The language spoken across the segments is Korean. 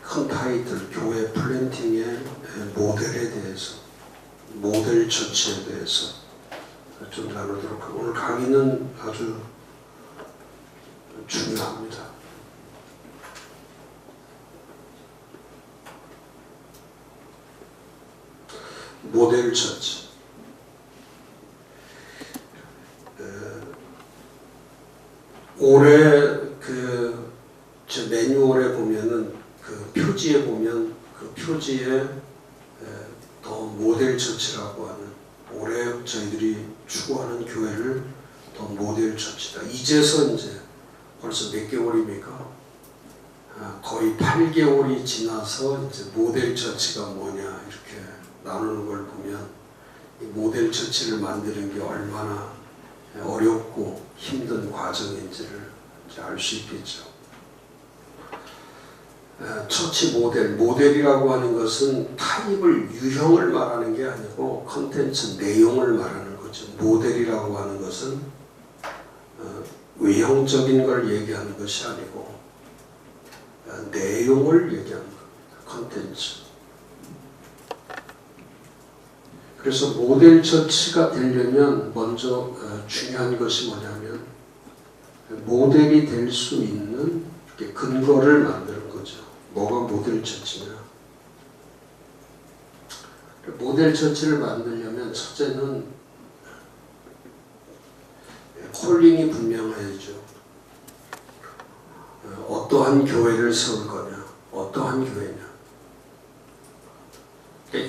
큰 타이틀 교회 플랜팅의 모델에 대해서, 모델 처치에 대해서 좀 다루도록 하고, 오늘 강의는 아주 중요합니다. 모델 처치. 올해 저 매뉴얼에 보면은 표지에 보면 표지에 더 모델 처치라고 하는, 올해 저희들이 추구하는 교회를 더 모델 처치다. 이제서 이제 벌써 몇 개월입니까? 거의 8개월이 지나서 이제 모델 처치가 뭐냐 이렇게 나누는 걸 보면 이 모델 처치를 만드는 게 얼마나 어렵고 힘든 과정인지를 알 수 있겠죠. 처치 모델이라고 하는 것은 타입을, 유형을 말하는 게 아니고 컨텐츠 내용을 말하는 거죠. 모델이라고 하는 것은 외형적인 걸 얘기하는 것이 아니고 내용을 얘기하는 겁니다. 컨텐츠. 그래서 모델 처치가 되려면 먼저 중요한 것이 뭐냐면 모델이 될 수 있는 근거를 만드는 거죠. 뭐가 모델 처치냐? 모델 처치를 만들려면 첫째는 콜링이 분명해야죠. 어떠한 교회를 세울 거냐? 어떠한 교회냐?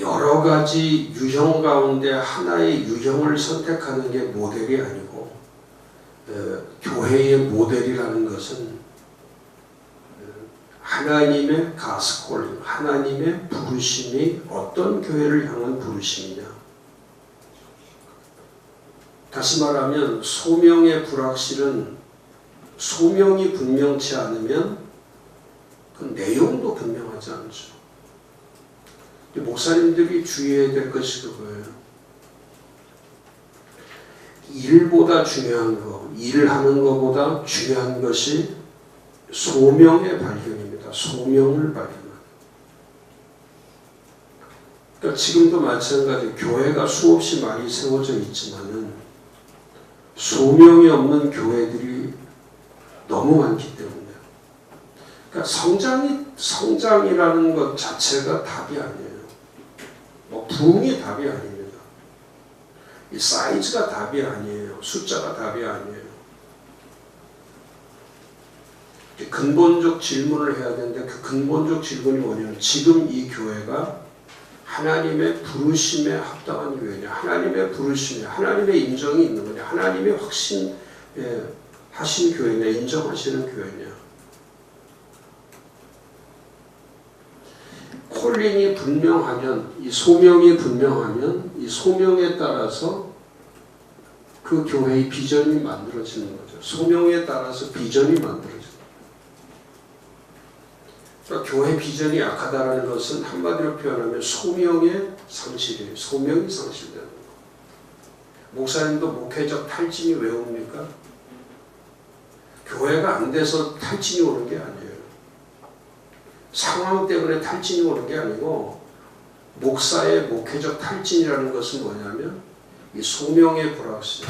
여러 가지 유형 가운데 하나의 유형을 선택하는 게 모델이 아니고, 교회의 모델이라는 것은 하나님의 가스콜링, 하나님의 부르심이 어떤 교회를 향한 부르심이냐. 다시 말하면 소명의 불확실은 소명이 분명치 않으면 그 내용도 분명하지 않죠. 목사님들이 주의해야 될 것이 그거예요. 일보다 중요한 거, 일하는 것보다 중요한 것이 소명의 발견입니다. 소명을 발견하는. 그러니까 지금도 마찬가지, 교회가 수없이 많이 세워져 있지만은 소명이 없는 교회들이 너무 많기 때문에. 그러니까 성장이라는 것 자체가 답이 아니에요. 부흥이 답이 아닙니다. 이 사이즈가 답이 아니에요. 숫자가 답이 아니에요. 근본적 질문을 해야 되는데, 그 근본적 질문이 뭐냐면 지금 이 교회가 하나님의 부르심에 합당한 교회냐, 하나님의 부르심에, 하나님의 인정이 있는 거냐, 하나님의 확신 하신 교회냐, 인정하시는 교회냐. 콜링이 분명하면, 이 소명이 분명하면 이 소명에 따라서 그 교회의 비전이 만들어지는 거죠. 소명에 따라서 비전이 만들어지는 거죠. 그러니까 교회 비전이 약하다는 것은 한마디로 표현하면 소명의 상실이에요. 소명이 상실되는 거예요. 목사님도 목회적 탈진이 왜 옵니까? 교회가 안 돼서 탈진이 오는 게 아니에요. 상황 때문에 탈진이 오는 게 아니고, 목사의 목회적 탈진이라는 것은 뭐냐면 이 소명의 불확실,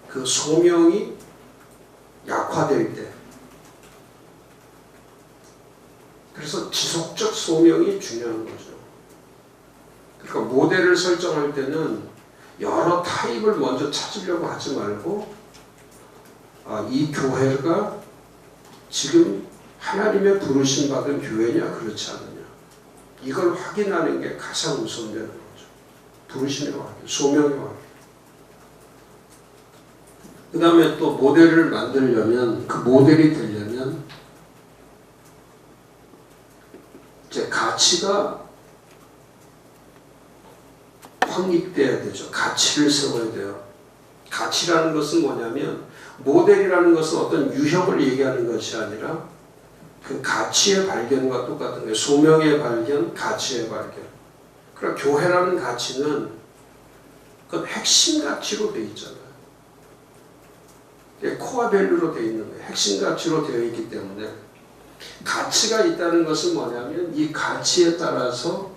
그 소명이 약화될 때, 그래서 지속적 소명이 중요한 거죠. 그러니까 모델을 설정할 때는 여러 타입을 먼저 찾으려고 하지 말고, 이 교회가 지금 하나님의 부르심 받은 교회냐 그렇지 않느냐, 이걸 확인하는 게 가장 우선되는 거죠. 부르심의 확인, 소명의 확인. 그 다음에 또 모델을 만들려면, 그 모델이 되려면 이제 가치가 확립돼야 되죠. 가치를 세워야 돼요. 가치라는 것은 뭐냐면 모델이라는 것은 어떤 유형을 얘기하는 것이 아니라 그 가치의 발견과 똑같은 거예요. 소명의 발견, 가치의 발견. 그러니까 교회라는 가치는 그건 핵심 가치로 되어 있잖아요. 코어 밸류로 되어 있는 거예요. 핵심 가치로 되어 있기 때문에 가치가 있다는 것은 뭐냐면 이 가치에 따라서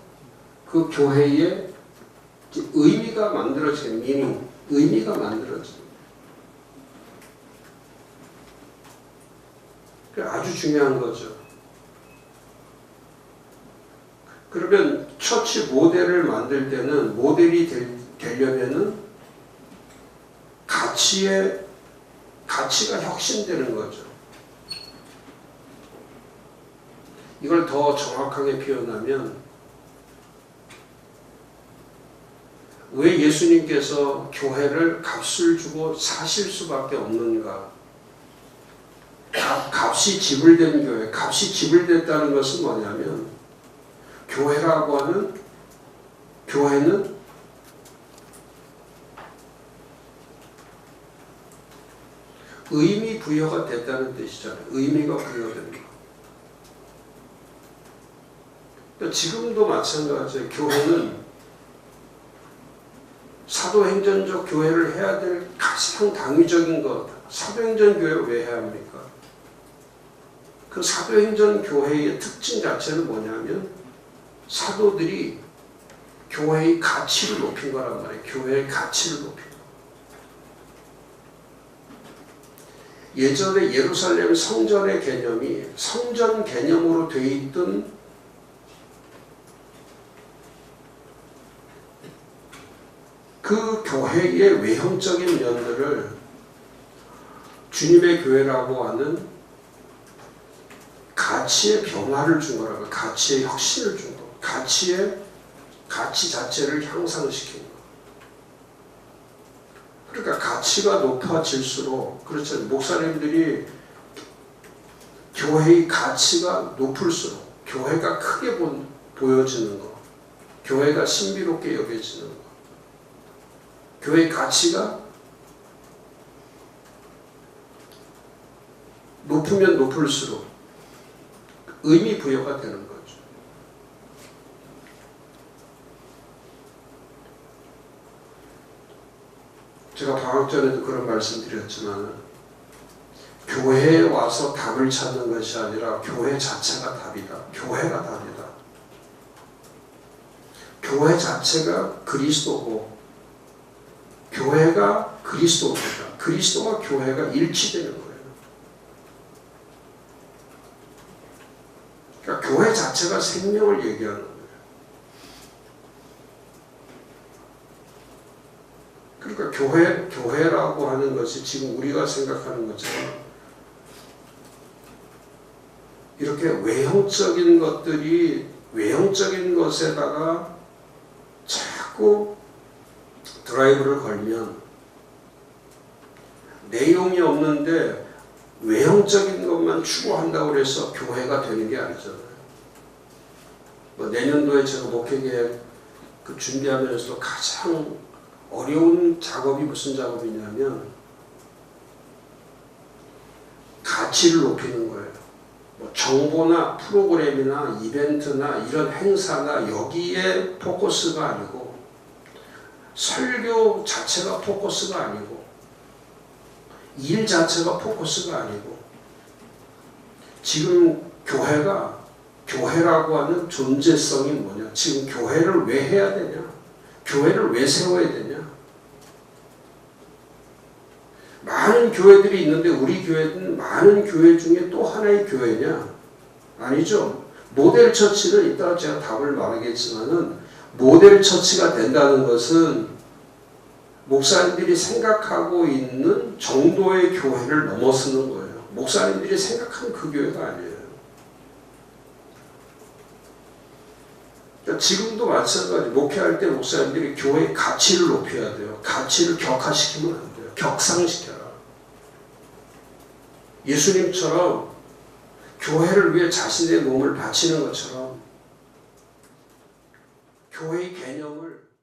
그 교회의 의미가 만들어지는 미닝, 의미가 만들어지는 아주 중요한 거죠. 그러면 처치 모델을 만들 때는 모델이 되려면은 가치가 혁신되는 거죠. 이걸 더 정확하게 표현하면 왜 예수님께서 교회를 값을 주고 사실 수밖에 없는가? 값이 지불된 교회, 값이 지불됐다는 것은 뭐냐면 교회라고 하는 교회는 의미 부여가 됐다는 뜻이잖아요. 의미가 부여된 거. 그러니까 지금도 마찬가지예요. 교회는 사도행전적 교회를 해야 될 가장 당위적인 것. 사도행전 교회를 왜 해야 합니까? 그 사도행전 교회의 특징 자체는 뭐냐면 사도들이 교회의 가치를 높인 거란 말이에요. 교회의 가치를 높인 거. 예전에 예루살렘 성전의 개념이 성전 개념으로 되어 있던 그 교회의 외형적인 면들을 주님의 교회라고 하는 가치의 변화를 준 거라고, 가치의 혁신을 준 거, 가치 자체를 향상시킨 거. 그러니까 가치가 높아질수록, 그렇죠. 목사님들이 교회의 가치가 높을수록 교회가 크게 보여지는 거, 교회가 신비롭게 여겨지는 거, 교회의 가치가 높으면 높을수록 의미 부여가 되는 거죠. 제가 방학 전에도 그런 말씀 드렸지만 교회에 와서 답을 찾는 것이 아니라 교회 자체가 답이다. 교회가 답이다. 교회 자체가 그리스도고 교회가 그리스도입니다. 그리스도와 교회가 일치되는 거예요. 그러니까 교회 자체가 생명을 얘기하는 거예요. 그러니까 교회라고 하는 것이 지금 우리가 생각하는 것처럼 이렇게 외형적인 것에다가 자꾸 드라이브를 걸면 내용이 없는데 외형적인 것만 추구한다고 해서 교회가 되는 게 아니잖아요. 내년도에 제가 목회계획 준비하면서도 가장 어려운 작업이 무슨 작업이냐면 가치를 높이는 거예요. 정보나 프로그램이나 이벤트나 이런 행사나 여기에 포커스가 아니고 설교 자체가 포커스가 아니고 일 자체가 포커스가 아니고 지금 교회라고 하는 존재성이 뭐냐? 지금 교회를 왜 해야 되냐? 교회를 왜 세워야 되냐? 많은 교회들이 있는데 우리 교회는 많은 교회 중에 또 하나의 교회냐? 아니죠. 모델 처치는 이따가 제가 답을 말하겠지만은 모델 처치가 된다는 것은 목사님들이 생각하고 있는 정도의 교회를 넘어서는 거예요. 목사님들이 생각하는 그 교회가 아니에요. 그러니까 지금도 마찬가지. 목회할 때 목사님들이 교회의 가치를 높여야 돼요. 가치를 격화시키면 안 돼요. 격상시켜라. 예수님처럼 교회를 위해 자신의 몸을 바치는 것처럼 교회의 개념을